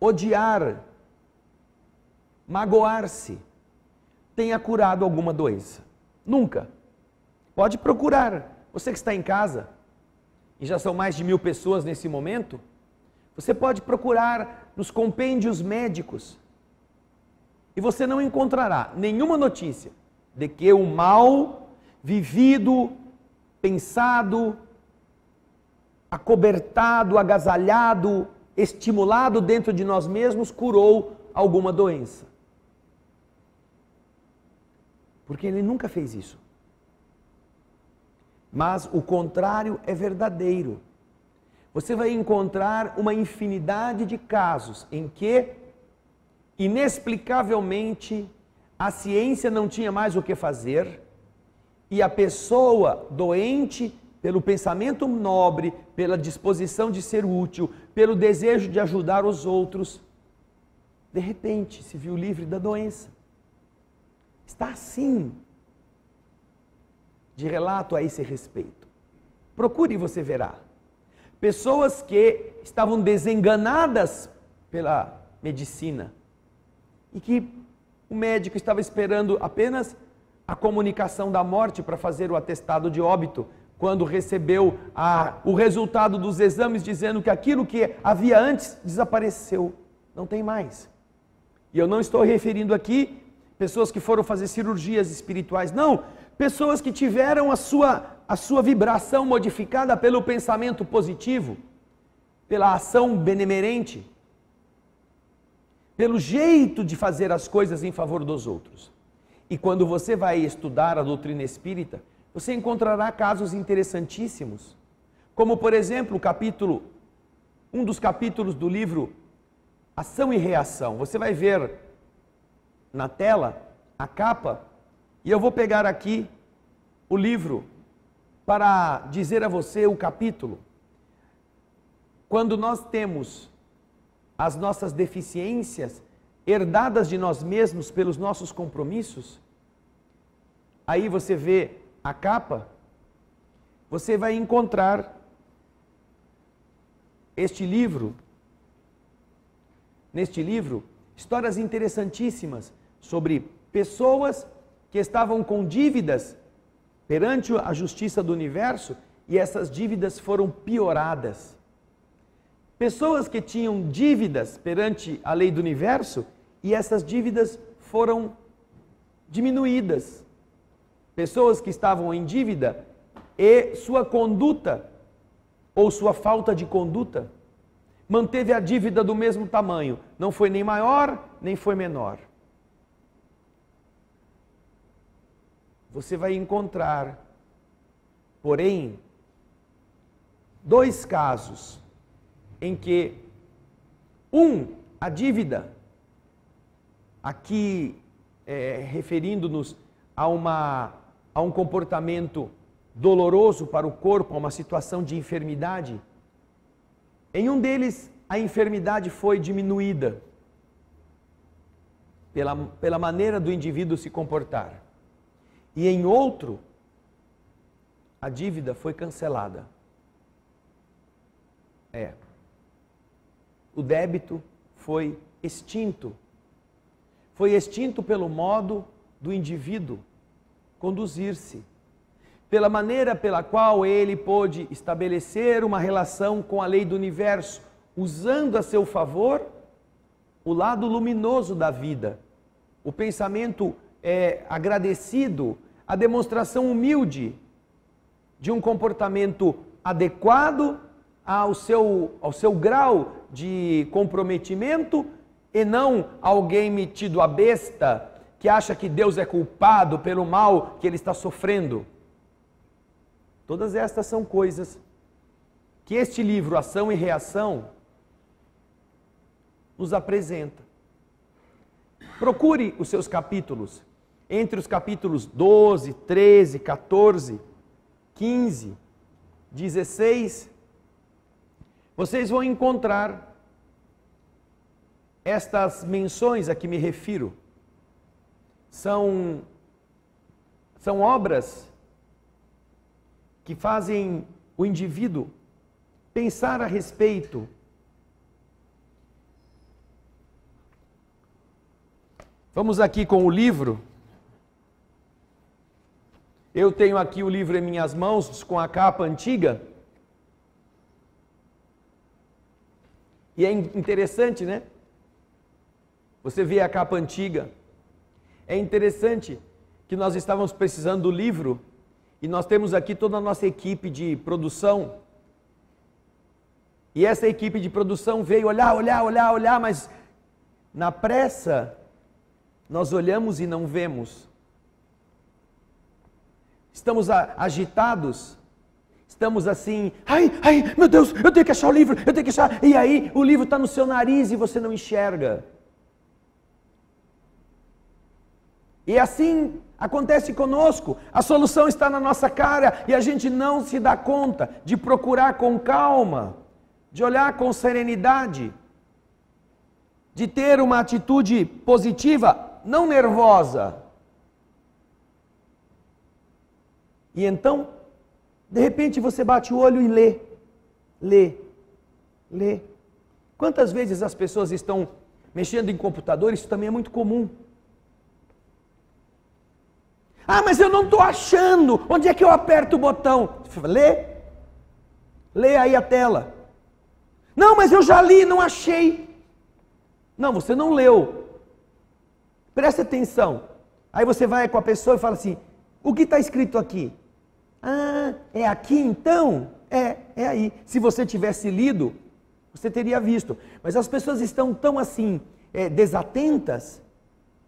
odiar, magoar-se, tenha curado alguma doença. Nunca. Pode procurar. Você que está em casa, e já são mais de 1000 pessoas nesse momento, você pode procurar nos compêndios médicos, e você não encontrará nenhuma notícia de que o mal vivido, pensado, acobertado, agasalhado, estimulado dentro de nós mesmos, curou alguma doença. Porque ele nunca fez isso. Mas o contrário é verdadeiro. Você vai encontrar uma infinidade de casos em que, inexplicavelmente, a ciência não tinha mais o que fazer e a pessoa doente, pelo pensamento nobre, pela disposição de ser útil, pelo desejo de ajudar os outros, de repente se viu livre da doença. Está assim de relato a esse respeito. Procure e você verá. Pessoas que estavam desenganadas pela medicina e que o médico estava esperando apenas a comunicação da morte para fazer o atestado de óbito, quando recebeu o resultado dos exames dizendo que aquilo que havia antes desapareceu, não tem mais. E eu não estou referindo aqui pessoas que foram fazer cirurgias espirituais, não, pessoas que tiveram a sua vibração modificada pelo pensamento positivo, pela ação benemerente, pelo jeito de fazer as coisas em favor dos outros. E quando você vai estudar a doutrina espírita, você encontrará casos interessantíssimos, como por exemplo um dos capítulos do livro Ação e Reação. Você vai ver na tela a capa, e eu vou pegar aqui o livro para dizer a você o capítulo. Quando nós temos as nossas deficiências herdadas de nós mesmos pelos nossos compromissos, aí você vê a capa, você vai encontrar neste livro, histórias interessantíssimas sobre pessoas que estavam com dívidas perante a justiça do universo e essas dívidas foram pioradas. Pessoas que tinham dívidas perante a lei do universo e essas dívidas foram diminuídas. Pessoas que estavam em dívida e sua conduta ou sua falta de conduta manteve a dívida do mesmo tamanho, não foi nem maior, nem foi menor. Você vai encontrar, porém, dois casos em que a dívida, aqui referindo-nos a um comportamento doloroso para o corpo, a uma situação de enfermidade, em um deles a enfermidade foi diminuída pela maneira do indivíduo se comportar. E em outro, a dívida foi cancelada. O débito foi extinto. Foi extinto pelo modo do indivíduo conduzir-se, pela maneira pela qual ele pôde estabelecer uma relação com a lei do universo, usando a seu favor o lado luminoso da vida, o pensamento agradecido, a demonstração humilde de um comportamento adequado ao seu grau de comprometimento e não alguém metido a besta que acha que Deus é culpado pelo mal que ele está sofrendo. Todas estas são coisas que este livro, Ação e Reação, nos apresenta. Procure os seus capítulos. Entre os capítulos 12, 13, 14, 15, 16, vocês vão encontrar estas menções a que me refiro. São obras que fazem o indivíduo pensar a respeito Vamos aqui com o livro. Eu tenho aqui o livro em minhas mãos com a capa antiga. E é interessante, né? Você vê a capa antiga. É interessante que nós estávamos precisando do livro e nós temos aqui toda a nossa equipe de produção. E essa equipe de produção veio olhar, mas na pressa nós olhamos e não vemos. Estamos agitados, estamos assim, ai, meu Deus, eu tenho que achar o livro, eu tenho que achar. E aí o livro está no seu nariz e você não enxerga. E assim acontece conosco, a solução está na nossa cara e a gente não se dá conta de procurar com calma, de olhar com serenidade, de ter uma atitude positiva, não nervosa. E então, de repente você bate o olho e lê. Quantas vezes as pessoas estão mexendo em computador? Isso também é muito comum. Ah, mas eu não estou achando. Onde é que eu aperto o botão? Lê aí a tela. Não, mas eu já li, não achei. Não, você não leu. Presta atenção. Aí você vai com a pessoa e fala assim, o que está escrito aqui? Ah, é aqui então? É aí. Se você tivesse lido, você teria visto. Mas as pessoas estão tão assim, desatentas,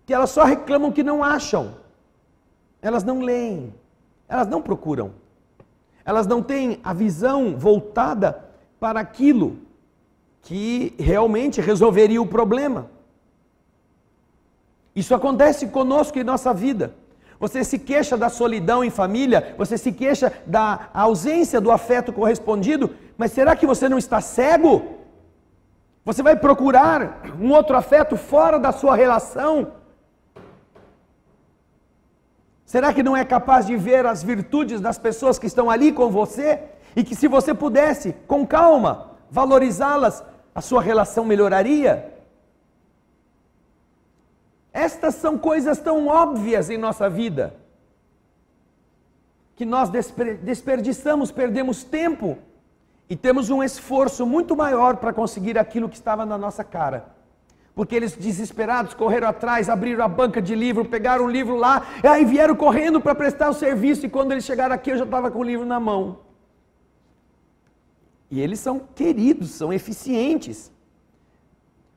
que elas só reclamam que não acham. Elas não leem, elas não procuram. Elas não têm a visão voltada para aquilo que realmente resolveria o problema. Isso acontece conosco em nossa vida. Você se queixa da solidão em família, você se queixa da ausência do afeto correspondido, mas será que você não está cego? Você vai procurar um outro afeto fora da sua relação? Será que não é capaz de ver as virtudes das pessoas que estão ali com você? E que se você pudesse, com calma, valorizá-las, a sua relação melhoraria? Estas são coisas tão óbvias em nossa vida, que nós desperdiçamos, perdemos tempo, e temos um esforço muito maior para conseguir aquilo que estava na nossa cara. Porque eles desesperados correram atrás, abriram a banca de livro, pegaram o livro lá, e aí vieram correndo para prestar o serviço, e quando eles chegaram aqui eu já estava com o livro na mão. E eles são queridos, são eficientes.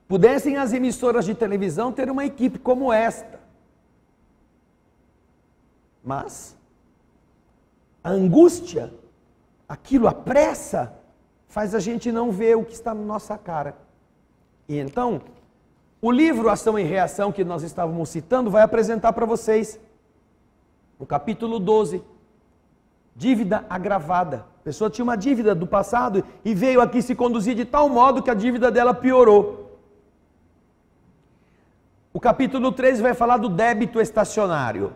Pudessem as emissoras de televisão ter uma equipe como esta. Mas a angústia, aquilo, a pressa, faz a gente não ver o que está na nossa cara. E então, o livro Ação e Reação que nós estávamos citando vai apresentar para vocês, no capítulo 12, dívida agravada. A pessoa tinha uma dívida do passado e veio aqui se conduzir de tal modo que a dívida dela piorou. O capítulo 13 vai falar do débito estacionário.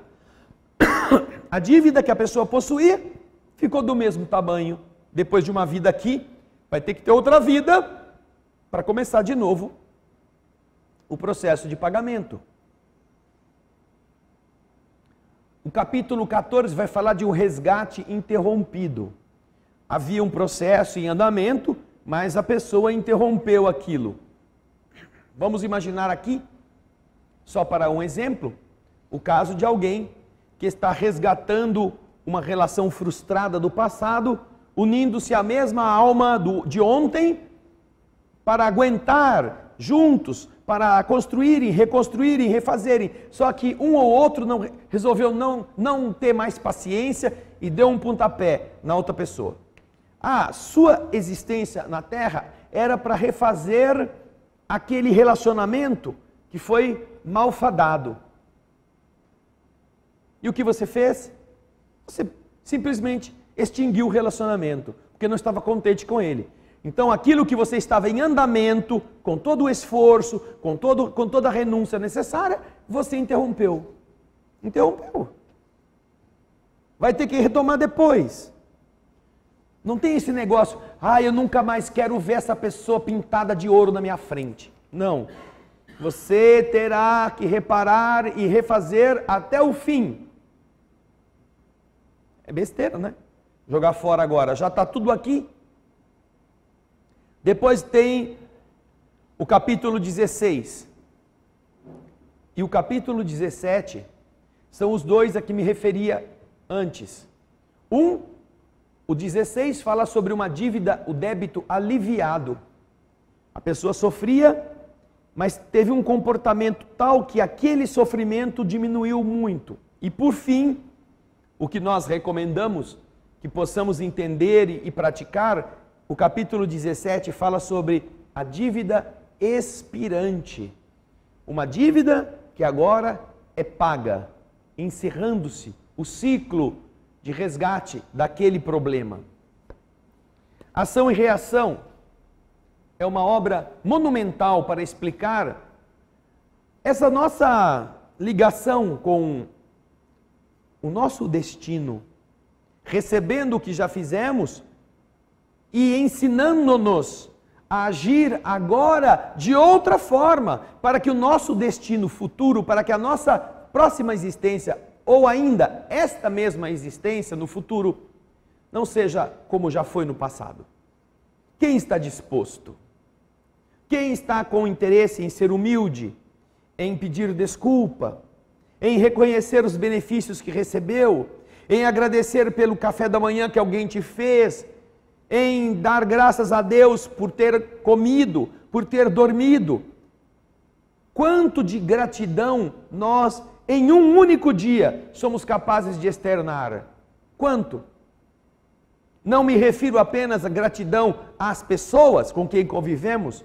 A dívida que a pessoa possuía ficou do mesmo tamanho. Depois de uma vida aqui, vai ter que ter outra vida para começar de novo o processo de pagamento. O capítulo 14 vai falar de um resgate interrompido. Havia um processo em andamento, mas a pessoa interrompeu aquilo. Vamos imaginar aqui, só para um exemplo, o caso de alguém que está resgatando uma relação frustrada do passado, unindo-se à mesma alma de ontem, para aguentar juntos, para construírem, reconstruírem, refazerem. Só que um ou outro resolveu não ter mais paciência e deu um pontapé na outra pessoa. A sua existência na Terra era para refazer aquele relacionamento que foi malfadado. E o que você fez? Você simplesmente extinguiu o relacionamento, porque não estava contente com ele. Então aquilo que você estava em andamento, com todo o esforço, com toda a renúncia necessária, você interrompeu. Interrompeu. Vai ter que retomar depois. Não tem esse negócio, eu nunca mais quero ver essa pessoa pintada de ouro na minha frente. Não. Você terá que reparar e refazer até o fim. É besteira, né? Jogar fora agora, já está tudo aqui. Depois tem o capítulo 16. E o capítulo 17 são os dois a que me referia antes. O 16 fala sobre uma dívida, o débito aliviado. A pessoa sofria, mas teve um comportamento tal que aquele sofrimento diminuiu muito. E por fim, o que nós recomendamos que possamos entender e praticar, o capítulo 17 fala sobre a dívida expirante. Uma dívida que agora é paga, encerrando-se o ciclo de resgate daquele problema. Ação e Reação é uma obra monumental para explicar essa nossa ligação com o nosso destino, recebendo o que já fizemos e ensinando-nos a agir agora de outra forma, para que o nosso destino futuro, para que a nossa próxima existência, ou ainda esta mesma existência no futuro, não seja como já foi no passado. Quem está disposto? Quem está com interesse em ser humilde, em pedir desculpa, em reconhecer os benefícios que recebeu, em agradecer pelo café da manhã que alguém te fez, em dar graças a Deus por ter comido, por ter dormido? Quanto de gratidão nós, em um único dia, somos capazes de externar? Quanto? Não me refiro apenas à gratidão às pessoas com quem convivemos,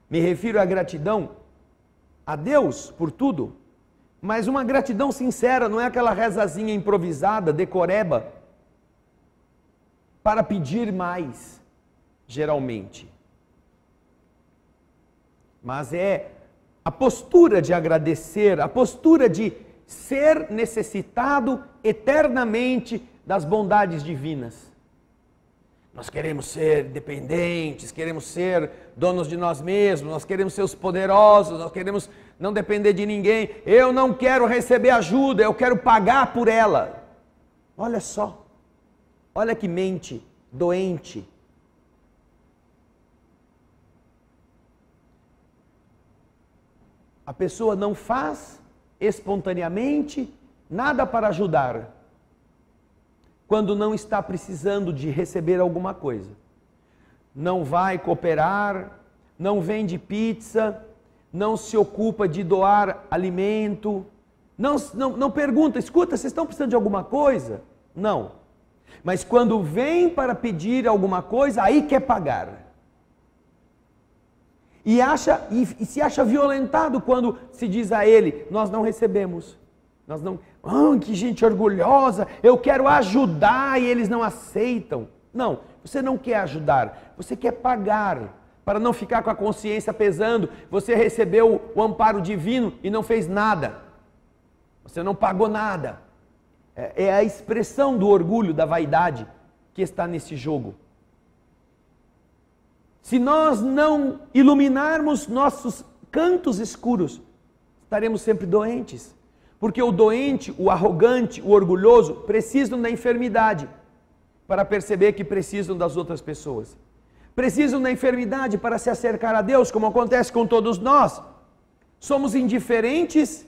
me refiro à gratidão a Deus por tudo, mas uma gratidão sincera, não é aquela rezazinha improvisada, decoreba, para pedir mais, geralmente. Mas é a postura de agradecer, a postura de ser necessitado eternamente das bondades divinas. Nós queremos ser dependentes, queremos ser donos de nós mesmos, nós queremos ser os poderosos, nós queremos não depender de ninguém. Eu não quero receber ajuda, eu quero pagar por ela. Olha só, olha que mente doente. A pessoa não faz espontaneamente nada para ajudar, quando não está precisando de receber alguma coisa. Não vai cooperar, não vende pizza, não se ocupa de doar alimento, não pergunta, escuta, vocês estão precisando de alguma coisa? Não. Mas quando vem para pedir alguma coisa, aí quer pagar. E se acha violentado quando se diz a ele, nós não recebemos. Nós não, que gente orgulhosa, eu quero ajudar e eles não aceitam. Não, você não quer ajudar, você quer pagar, para não ficar com a consciência pesando. Você recebeu o amparo divino e não fez nada. Você não pagou nada. É a expressão do orgulho, da vaidade que está nesse jogo. Se nós não iluminarmos nossos cantos escuros, estaremos sempre doentes. Porque o doente, o arrogante, o orgulhoso, precisam da enfermidade para perceber que precisam das outras pessoas. Precisam da enfermidade para se acercar a Deus, como acontece com todos nós. Somos indiferentes,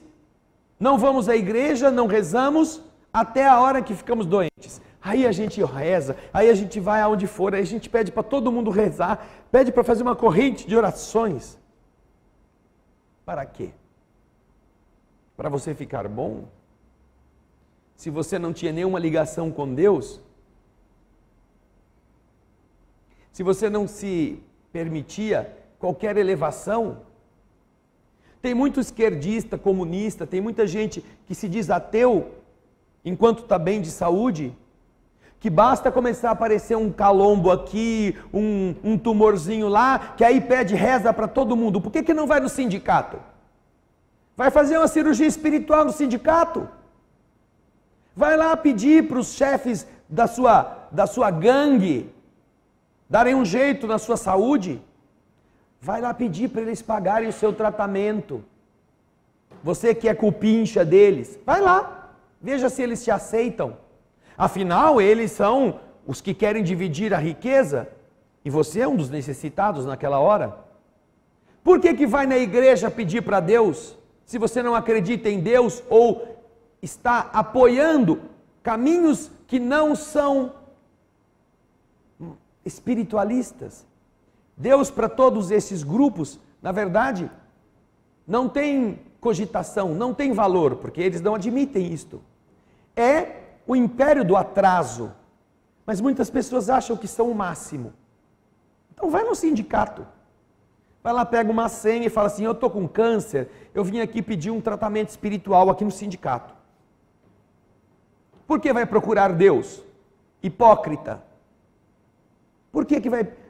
não vamos à igreja, não rezamos, até a hora que ficamos doentes. Aí a gente reza, aí a gente vai aonde for, aí a gente pede para todo mundo rezar, pede para fazer uma corrente de orações. Para quê? Para você ficar bom? Se você não tinha nenhuma ligação com Deus? Se você não se permitia qualquer elevação? Tem muito esquerdista, comunista, tem muita gente que se diz ateu, enquanto está bem de saúde, que basta começar a aparecer um calombo aqui, um tumorzinho lá, que aí pede reza para todo mundo. Por que não vai no sindicato? Vai fazer uma cirurgia espiritual no sindicato? Vai lá pedir para os chefes da sua gangue darem um jeito na sua saúde? Vai lá pedir para eles pagarem o seu tratamento. Você que é cupincha deles, vai lá, veja se eles te aceitam. Afinal, eles são os que querem dividir a riqueza, e você é um dos necessitados naquela hora. Por que vai na igreja pedir para Deus, se você não acredita em Deus, ou está apoiando caminhos que não são espiritualistas? Deus, para todos esses grupos, na verdade, não tem cogitação, não tem valor, porque eles não admitem isto. É o império do atraso, mas muitas pessoas acham que são o máximo. Então vai no sindicato, vai lá, pega uma senha e fala assim, eu estou com câncer, eu vim aqui pedir um tratamento espiritual aqui no sindicato. Por que vai procurar Deus? Hipócrita. Por que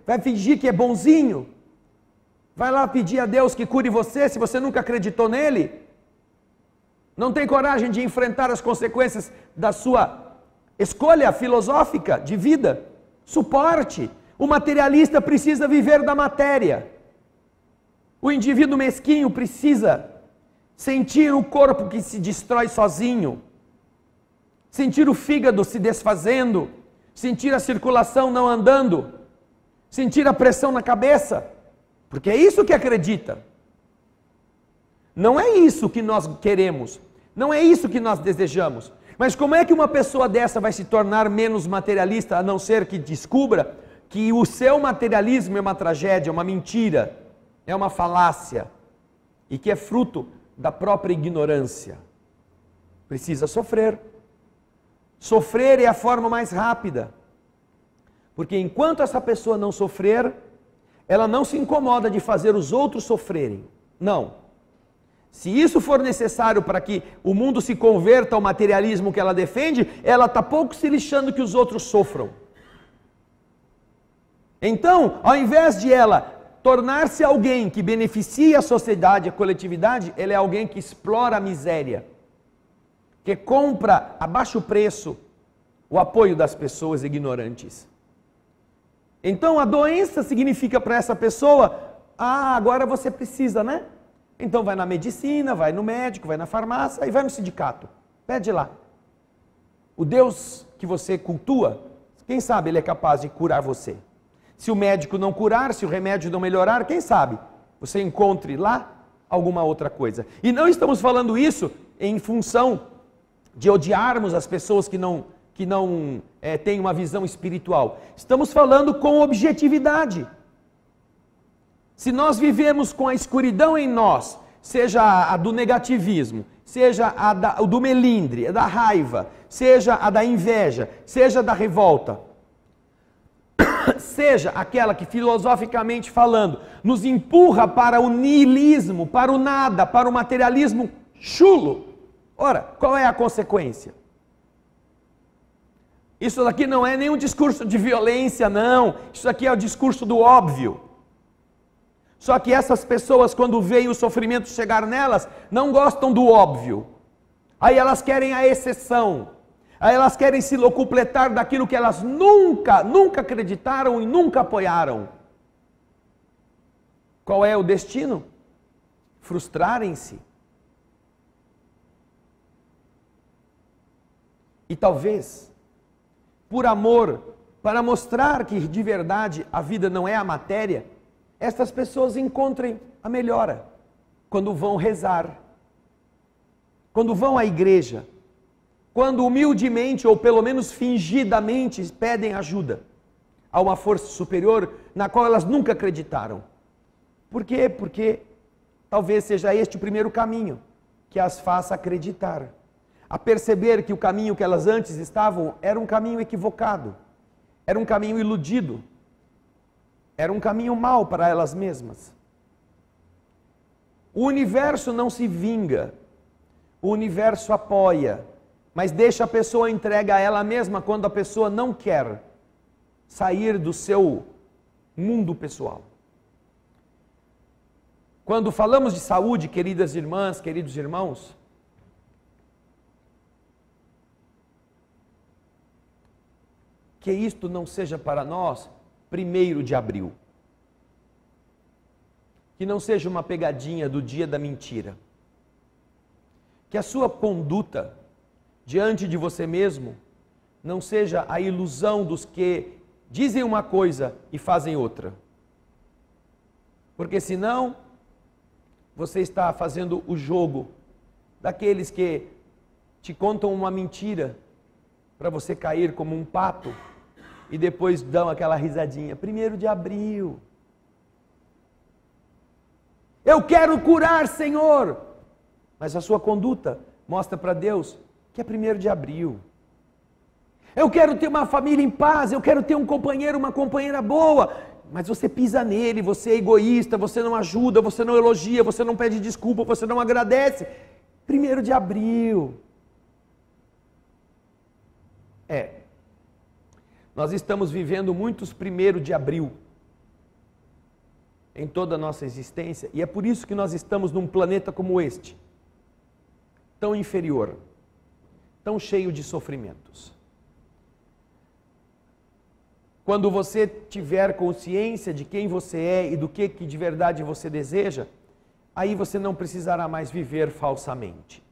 vai fingir que é bonzinho? Vai lá pedir a Deus que cure você, se você nunca acreditou nele? Não tem coragem de enfrentar as consequências da sua escolha filosófica de vida? Suporte. O materialista precisa viver da matéria. O indivíduo mesquinho precisa sentir o corpo que se destrói sozinho, sentir o fígado se desfazendo, sentir a circulação não andando, sentir a pressão na cabeça, porque é isso que acredita. Não é isso que nós queremos, não é isso que nós desejamos. Mas como é que uma pessoa dessa vai se tornar menos materialista, a não ser que descubra que o seu materialismo é uma tragédia, é uma mentira, é uma falácia? e que é fruto da própria ignorância. Precisa sofrer. Sofrer é a forma mais rápida. Porque enquanto essa pessoa não sofrer, ela não se incomoda de fazer os outros sofrerem. Não. Se isso for necessário para que o mundo se converta ao materialismo que ela defende, ela está pouco se lixando que os outros sofram. Então, ao invés de ela tornar-se alguém que beneficia a sociedade, a coletividade, ela é alguém que explora a miséria, que compra a baixo preço o apoio das pessoas ignorantes. Então a doença significa para essa pessoa, agora você precisa, né? Então vai na medicina, vai no médico, vai na farmácia e vai no sindicato. Pede lá. O Deus que você cultua, quem sabe ele é capaz de curar você. Se o médico não curar, se o remédio não melhorar, quem sabe você encontre lá alguma outra coisa. E não estamos falando isso em função de odiarmos as pessoas que não têm uma visão espiritual. Estamos falando com objetividade. Se nós vivemos com a escuridão em nós, seja a do negativismo, seja a do melindre, a da raiva, seja a da inveja, seja a da revolta, seja aquela que filosoficamente falando nos empurra para o niilismo, para o nada, para o materialismo chulo. Ora, qual é a consequência? Isso daqui não é nenhum discurso de violência, não. Isso aqui é o discurso do óbvio. Só que essas pessoas, quando veem o sofrimento chegar nelas, não gostam do óbvio. Aí elas querem a exceção. Aí elas querem se locupletar daquilo que elas nunca acreditaram e nunca apoiaram. Qual é o destino? Frustrarem-se. E talvez, por amor, para mostrar que de verdade a vida não é a matéria, estas pessoas encontrem a melhora quando vão rezar, quando vão à igreja, quando humildemente ou pelo menos fingidamente pedem ajuda a uma força superior na qual elas nunca acreditaram. Por quê? Porque talvez seja este o primeiro caminho que as faça acreditar, a perceber que o caminho que elas antes estavam era um caminho equivocado, era um caminho iludido, era um caminho mau para elas mesmas. O universo não se vinga, o universo apoia, mas deixa a pessoa entregue a ela mesma quando a pessoa não quer sair do seu mundo pessoal. Quando falamos de saúde, queridas irmãs, queridos irmãos, que isto não seja para nós 1º de abril. Que não seja uma pegadinha do dia da mentira. Que a sua conduta diante de você mesmo não seja a ilusão dos que dizem uma coisa e fazem outra. Porque senão você está fazendo o jogo daqueles que te contam uma mentira para você cair como um pato e depois dão aquela risadinha. 1º de abril. Eu quero curar, Senhor. Mas a sua conduta mostra para Deus que é 1º de abril. Eu quero ter uma família em paz, eu quero ter um companheiro, uma companheira boa. Mas você pisa nele, você é egoísta, você não ajuda, você não elogia, você não pede desculpa, você não agradece. 1º de abril. Nós estamos vivendo muitos 1º de abril em toda a nossa existência, e é por isso que nós estamos num planeta como este, tão inferior, tão cheio de sofrimentos. Quando você tiver consciência de quem você é e do que de verdade você deseja, aí você não precisará mais viver falsamente.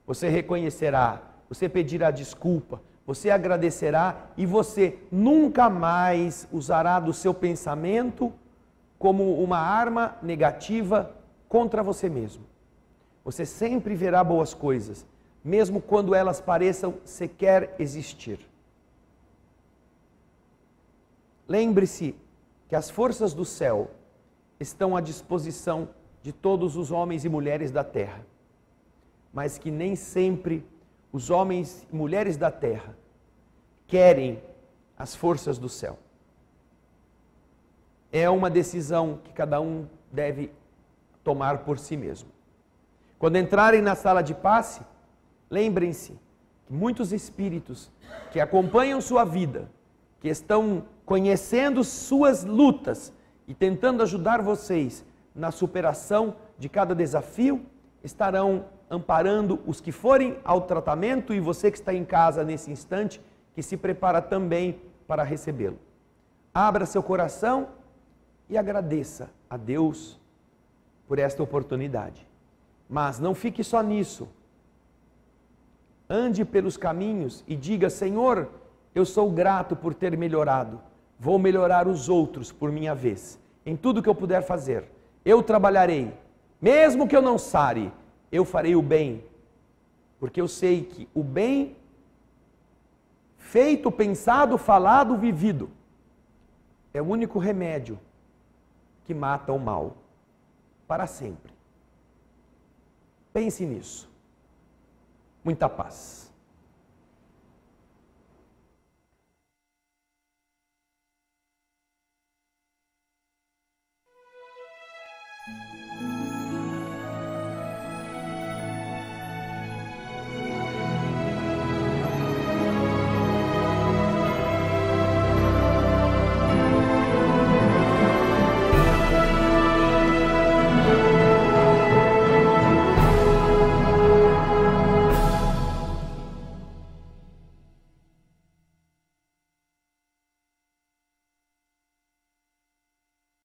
Você reconhecerá, você pedirá desculpa, você agradecerá e você nunca mais usará do seu pensamento como uma arma negativa contra você mesmo. Você sempre verá boas coisas, mesmo quando elas pareçam sequer existir. Lembre-se que as forças do céu estão à disposição de todos os homens e mulheres da terra, mas que nem sempre os homens e mulheres da terra querem as forças do céu. É uma decisão que cada um deve tomar por si mesmo. Quando entrarem na sala de passe, lembrem-se que muitos espíritos que acompanham sua vida, que estão conhecendo suas lutas e tentando ajudar vocês na superação de cada desafio, estarão amparando os que forem ao tratamento e você que está em casa nesse instante, que se prepara também para recebê-lo. Abra seu coração e agradeça a Deus por esta oportunidade. Mas não fique só nisso. Ande pelos caminhos e diga: Senhor, eu sou grato por ter melhorado. Vou melhorar os outros por minha vez. Em tudo que eu puder fazer, eu trabalharei. Mesmo que eu não sare, eu farei o bem. Porque eu sei que o bem feito, pensado, falado, vivido, é o único remédio que mata o mal para sempre. Pense nisso. Muita paz.